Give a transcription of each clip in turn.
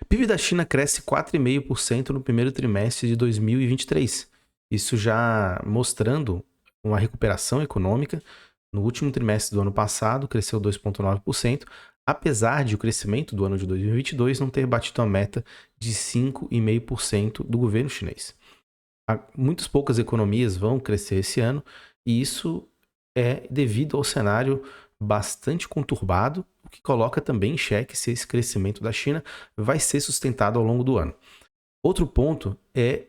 PIB da China cresce 4,5% no primeiro trimestre de 2023. Isso já mostrando uma recuperação econômica. No último trimestre do ano passado, cresceu 2,9%, apesar de o crescimento do ano de 2022 não ter batido a meta de 5,5% do governo chinês. Muitas poucas economias vão crescer esse ano, e isso é devido ao cenário bastante conturbado, o que coloca também em xeque se esse crescimento da China vai ser sustentado ao longo do ano. Outro ponto é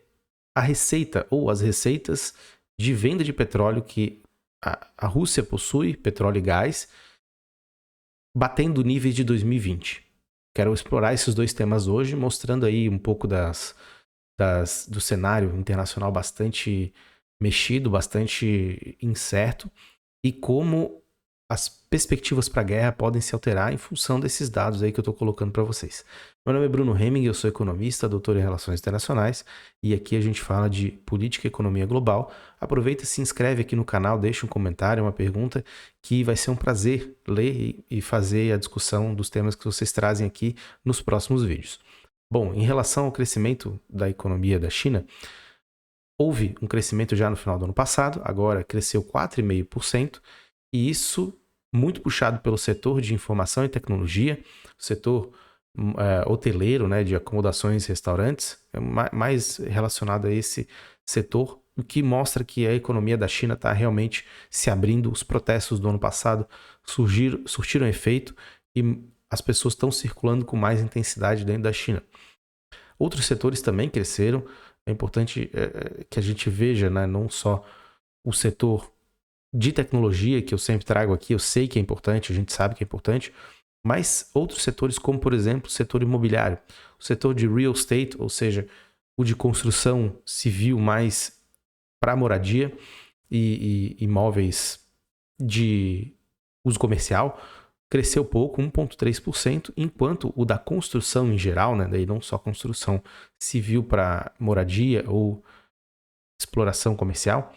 a receita ou as receitas de venda de petróleo que a Rússia possui, petróleo e gás, batendo níveis de 2020. Quero explorar esses dois temas hoje, mostrando aí um pouco do cenário internacional bastante mexido, bastante incerto, e como as perspectivas para a guerra podem se alterar em função desses dados aí que eu estou colocando para vocês. Meu nome é Bruno Hemming, eu sou economista, doutor em Relações Internacionais, e aqui a gente fala de política e economia global. Aproveita e se inscreve aqui no canal, deixa um comentário, uma pergunta, que vai ser um prazer ler e fazer a discussão dos temas que vocês trazem aqui nos próximos vídeos. Bom, em relação ao crescimento da economia da China, houve um crescimento já no final do ano passado, agora cresceu 4,5%, e isso muito puxado pelo setor de informação e tecnologia, o setor hoteleiro, né, de acomodações e restaurantes, mais relacionado a esse setor, o que mostra que a economia da China está realmente se abrindo. Os protestos do ano passado surtiram efeito e as pessoas estão circulando com mais intensidade dentro da China. Outros setores também cresceram. É importante que a gente veja, né, não só o setor de tecnologia, que eu sempre trago aqui, eu sei que é importante, a gente sabe que é importante, mas outros setores, como por exemplo o setor imobiliário, o setor de real estate, ou seja, o de construção civil mais para moradia e imóveis de uso comercial, cresceu pouco, 1,3%, enquanto o da construção em geral, né, daí não só construção civil para moradia ou exploração comercial,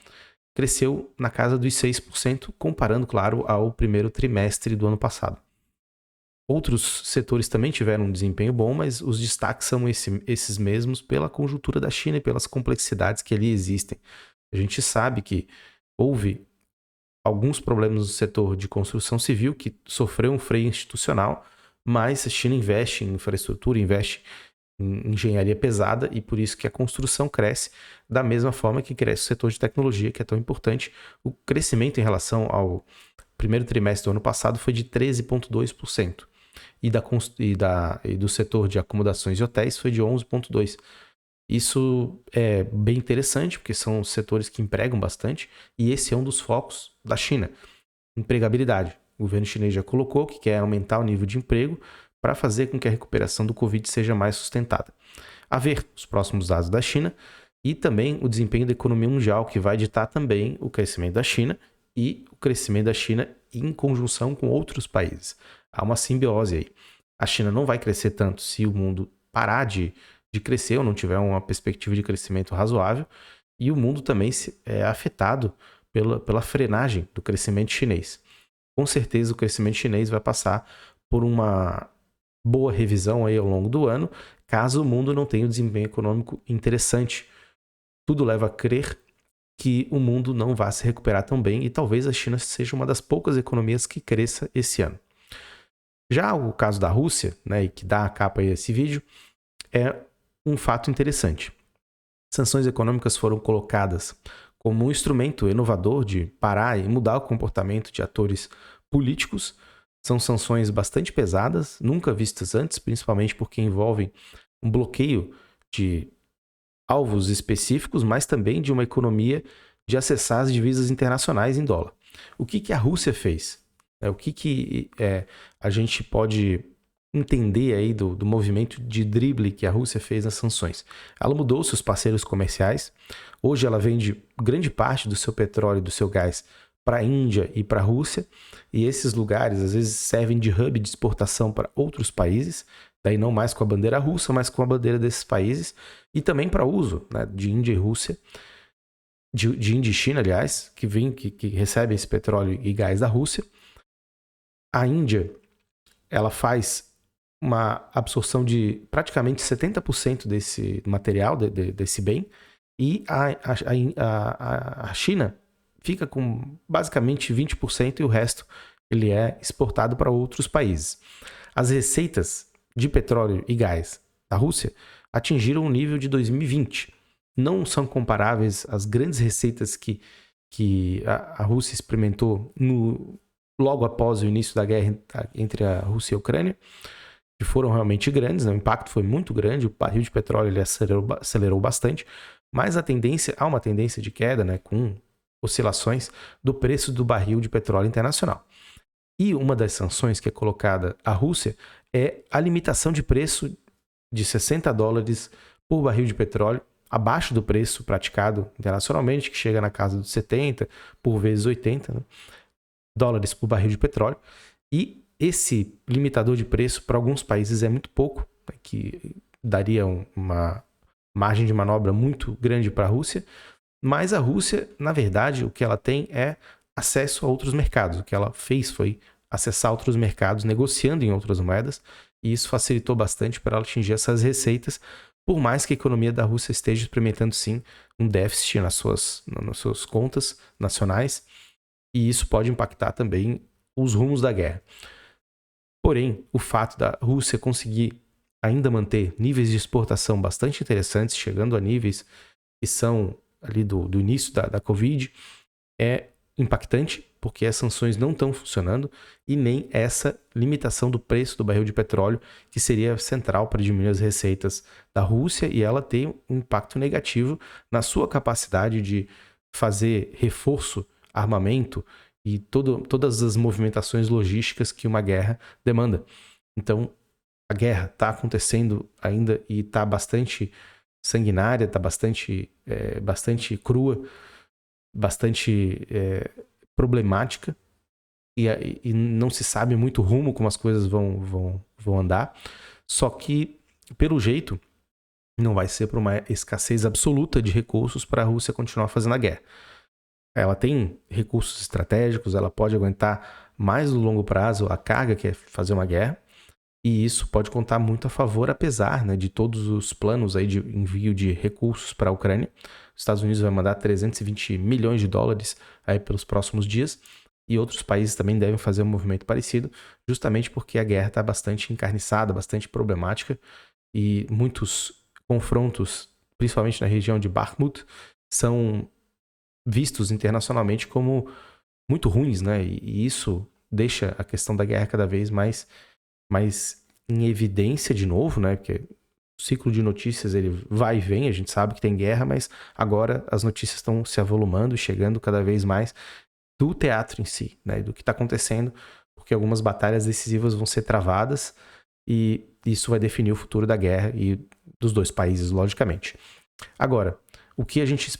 cresceu na casa dos 6%, comparando, claro, ao primeiro trimestre do ano passado. Outros setores também tiveram um desempenho bom, mas os destaques são esses mesmos pela conjuntura da China e pelas complexidades que ali existem. A gente sabe que houve alguns problemas no setor de construção civil que sofreu um freio institucional, mas a China investe em infraestrutura, investe em engenharia pesada, e por isso que a construção cresce da mesma forma que cresce o setor de tecnologia, que é tão importante. O crescimento em relação ao primeiro trimestre do ano passado foi de 13,2%, e do setor de acomodações e hotéis foi de 11,2%. Isso é bem interessante, porque são setores que empregam bastante, e esse é um dos focos da China, empregabilidade. O governo chinês já colocou que quer aumentar o nível de emprego para fazer com que a recuperação do Covid seja mais sustentada. A ver os próximos dados da China e também o desempenho da economia mundial, que vai ditar também o crescimento da China e o crescimento da China em conjunção com outros países. Há uma simbiose aí. A China não vai crescer tanto se o mundo parar de crescer ou não tiver uma perspectiva de crescimento razoável, e o mundo também é afetado pela frenagem do crescimento chinês. Com certeza o crescimento chinês vai passar por uma boa revisão aí ao longo do ano, caso o mundo não tenha um desempenho econômico interessante. Tudo leva a crer que o mundo não vai se recuperar tão bem, e talvez a China seja uma das poucas economias que cresça esse ano. Já o caso da Rússia, né, e que dá a capa aí desse vídeo, é um fato interessante. Sanções econômicas foram colocadas como um instrumento inovador de parar e mudar o comportamento de atores políticos. São sanções bastante pesadas, nunca vistas antes, principalmente porque envolvem um bloqueio de alvos específicos, mas também de uma economia de acessar as divisas internacionais em dólar. O que a Rússia fez? O que a gente pode entender aí do movimento de drible que a Rússia fez nas sanções? Ela mudou seus parceiros comerciais. Hoje ela vende grande parte do seu petróleo e do seu gás para a Índia e para a Rússia, e esses lugares às vezes servem de hub de exportação para outros países, daí não mais com a bandeira russa, mas com a bandeira desses países, e também para uso, né, de Índia e Rússia, de Índia e China, aliás, que recebem esse petróleo e gás da Rússia. A Índia, ela faz uma absorção de praticamente 70% desse material, desse bem, e a China fica com basicamente 20% e o resto ele é exportado para outros países. As receitas de petróleo e gás da Rússia atingiram o nível de 2020. Não são comparáveis às grandes receitas que a Rússia experimentou logo após o início da guerra entre a Rússia e a Ucrânia, que foram realmente grandes, né? O impacto foi muito grande, o barril de petróleo ele acelerou bastante, mas há uma tendência de queda, né, com oscilações do preço do barril de petróleo internacional. E uma das sanções que é colocada à Rússia é a limitação de preço de $60 por barril de petróleo, abaixo do preço praticado internacionalmente, que chega na casa dos 70, por vezes 80, né, dólares por barril de petróleo. E esse limitador de preço para alguns países é muito pouco, né, que daria uma margem de manobra muito grande para a Rússia, mas a Rússia, na verdade, o que ela tem é acesso a outros mercados. O que ela fez foi acessar outros mercados, negociando em outras moedas, e isso facilitou bastante para ela atingir essas receitas, por mais que a economia da Rússia esteja experimentando, sim, um déficit nas suas contas nacionais, e isso pode impactar também os rumos da guerra. Porém, o fato da Rússia conseguir ainda manter níveis de exportação bastante interessantes, chegando a níveis que são ali do início da Covid, é impactante, porque as sanções não estão funcionando e nem essa limitação do preço do barril de petróleo, que seria central para diminuir as receitas da Rússia e ela ter um impacto negativo na sua capacidade de fazer reforço, armamento e todas as movimentações logísticas que uma guerra demanda. Então, a guerra está acontecendo ainda e está bastante sanguinária, está bastante crua, bastante problemática e não se sabe muito o rumo como as coisas vão andar. Só que, pelo jeito, não vai ser por uma escassez absoluta de recursos para a Rússia continuar fazendo a guerra. Ela tem recursos estratégicos, ela pode aguentar mais no longo prazo a carga que é fazer uma guerra, e isso pode contar muito a favor, apesar, né, de todos os planos aí de envio de recursos para a Ucrânia. Os Estados Unidos vai mandar 320 milhões de dólares aí pelos próximos dias, e outros países também devem fazer um movimento parecido, justamente porque a guerra está bastante encarniçada, bastante problemática, e muitos confrontos, principalmente na região de Bakhmut, são vistos internacionalmente como muito ruins, né? E isso deixa a questão da guerra cada vez mais em evidência de novo, né? Porque o ciclo de notícias ele vai e vem, a gente sabe que tem guerra, mas agora as notícias estão se avolumando e chegando cada vez mais do teatro em si, né? Do que está acontecendo, porque algumas batalhas decisivas vão ser travadas e isso vai definir o futuro da guerra e dos dois países, logicamente. Agora, o que a gente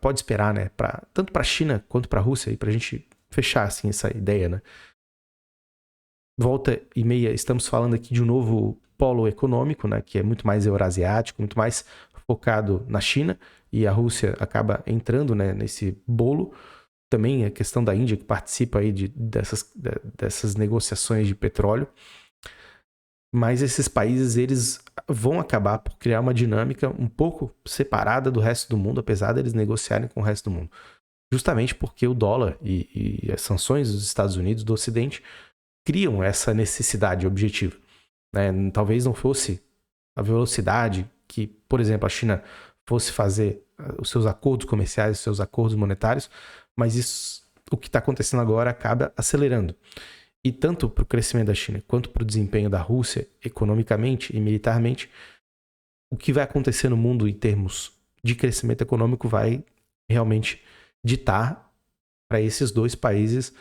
pode esperar, né? Tanto para a China quanto para a Rússia, e para a gente fechar assim, essa ideia, né? Volta e meia, estamos falando aqui de um novo polo econômico, né, que é muito mais eurasiático, muito mais focado na China, e a Rússia acaba entrando, né, nesse bolo. Também a questão da Índia, que participa aí dessas negociações de petróleo. Mas esses países eles vão acabar por criar uma dinâmica um pouco separada do resto do mundo, apesar deles negociarem com o resto do mundo. Justamente porque o dólar e as sanções dos Estados Unidos, do Ocidente, criam essa necessidade objetiva, né? Talvez não fosse a velocidade que, por exemplo, a China fosse fazer os seus acordos comerciais, os seus acordos monetários, mas isso, o que está acontecendo agora acaba acelerando. E tanto para o crescimento da China quanto para o desempenho da Rússia, economicamente e militarmente, o que vai acontecer no mundo em termos de crescimento econômico vai realmente ditar para esses dois países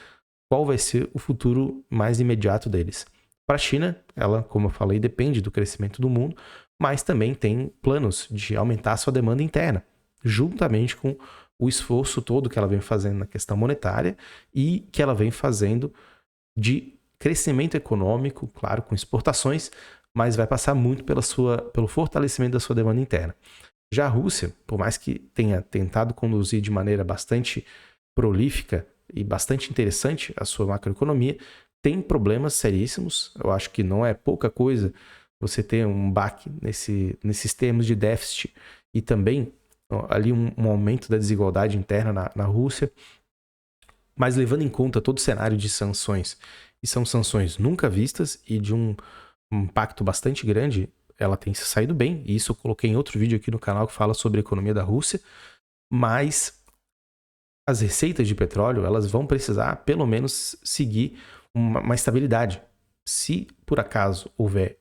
qual vai ser o futuro mais imediato deles. Para a China, ela, como eu falei, depende do crescimento do mundo, mas também tem planos de aumentar a sua demanda interna, juntamente com o esforço todo que ela vem fazendo na questão monetária e que ela vem fazendo de crescimento econômico, claro, com exportações, mas vai passar muito pelo fortalecimento da sua demanda interna. Já a Rússia, por mais que tenha tentado conduzir de maneira bastante prolífica e bastante interessante a sua macroeconomia, tem problemas seríssimos. Eu acho que não é pouca coisa você ter um baque nesses termos de déficit e também ali um aumento da desigualdade interna na Rússia. Mas levando em conta todo o cenário de sanções, e são sanções nunca vistas e de um impacto bastante grande, ela tem se saído bem. E isso eu coloquei em outro vídeo aqui no canal que fala sobre a economia da Rússia. Mas as receitas de petróleo, elas vão precisar pelo menos seguir uma estabilidade. Se por acaso houver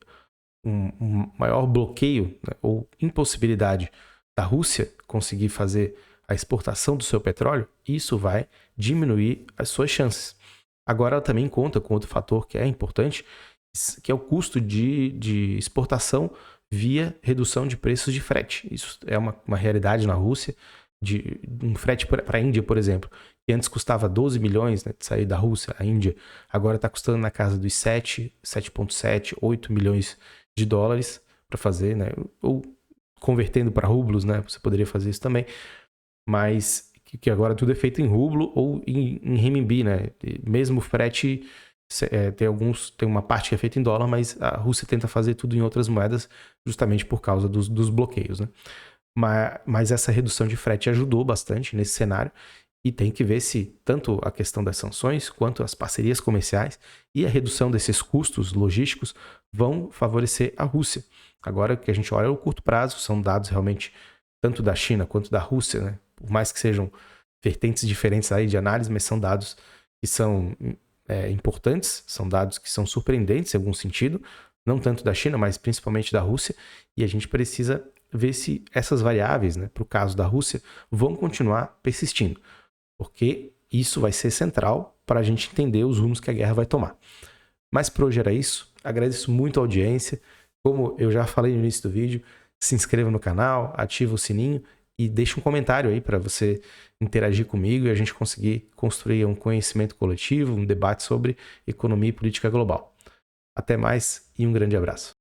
um maior bloqueio, né, ou impossibilidade da Rússia conseguir fazer a exportação do seu petróleo, isso vai diminuir as suas chances. Agora ela também conta com outro fator que é importante, que é o custo de exportação via redução de preços de frete. Isso é uma realidade na Rússia. De um frete para a Índia, por exemplo, que antes custava 12 milhões, né, de sair da Rússia, a Índia, agora está custando na casa dos 7,7, 8 milhões de dólares para fazer, né, ou convertendo para rublos, né, você poderia fazer isso também, mas que agora tudo é feito em rublo ou em renminbi, né, mesmo o frete tem uma parte que é feita em dólar, mas a Rússia tenta fazer tudo em outras moedas justamente por causa dos bloqueios, né. Mas essa redução de frete ajudou bastante nesse cenário e tem que ver se tanto a questão das sanções quanto as parcerias comerciais e a redução desses custos logísticos vão favorecer a Rússia. Agora que a gente olha o curto prazo, são dados realmente tanto da China quanto da Rússia, né? Por mais que sejam vertentes diferentes aí de análise, mas são dados que são importantes, são dados que são surpreendentes em algum sentido, não tanto da China, mas principalmente da Rússia, e a gente precisa ver se essas variáveis, né, para o caso da Rússia, vão continuar persistindo, porque isso vai ser central para a gente entender os rumos que a guerra vai tomar. Mas por hoje era isso. Agradeço muito a audiência. Como eu já falei no início do vídeo, se inscreva no canal, ativa o sininho e deixe um comentário aí para você interagir comigo e a gente conseguir construir um conhecimento coletivo, um debate sobre economia e política global. Até mais e um grande abraço.